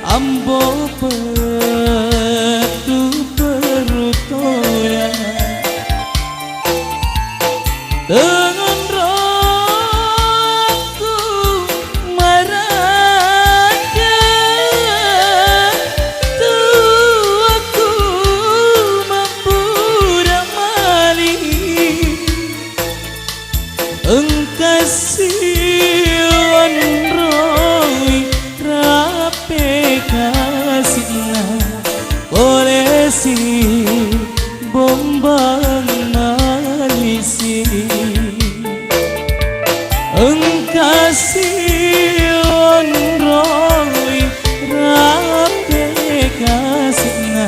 ambo petu perutoya dengan rohku maraka tuaku mambura mali engkasian roi rape kasihna oleh si bombang malisi engkasian roi rape kasihna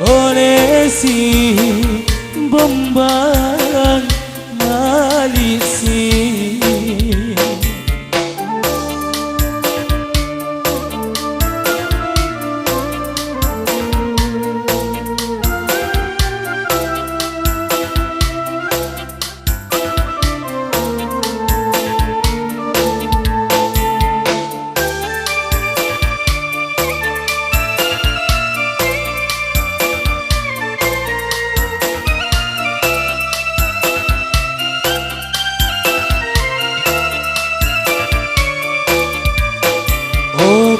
oleh si bombang malisi.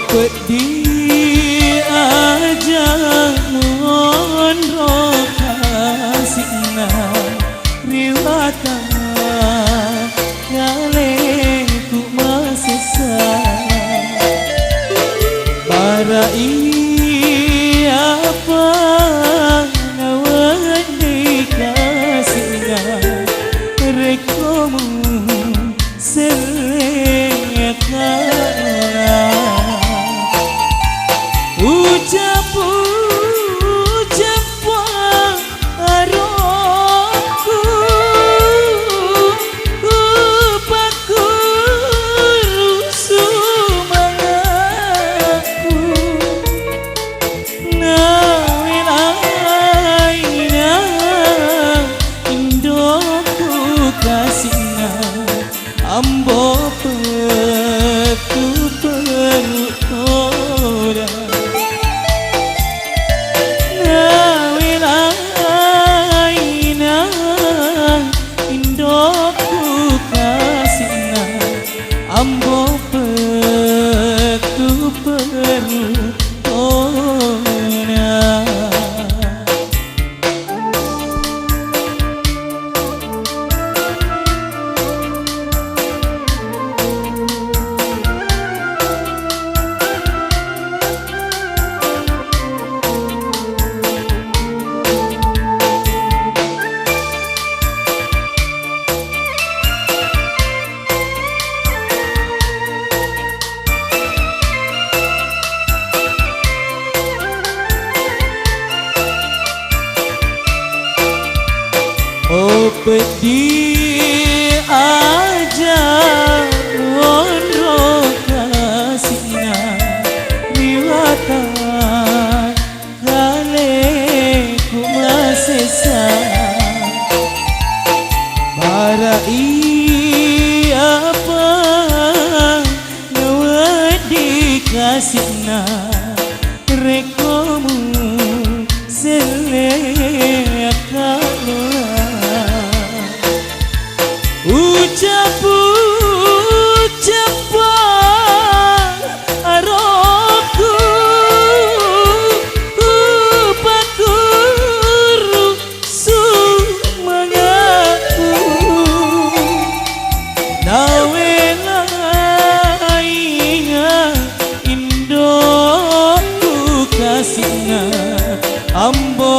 Pedih aja ngonro kasihna riwata kale ku masesa para apa nawani kasihna rekomu selekana ucap arokku upakuru sumangaku nawilaina indoku kasihna ambo petu perutora ambo petu perutona. Oh pedih aja ngonro kasihna riwata kale ku masesa para apa nawadi kasihna rekomu selekana ucap arokku upakuru sumangaku nawelaina indoku kasihna ambo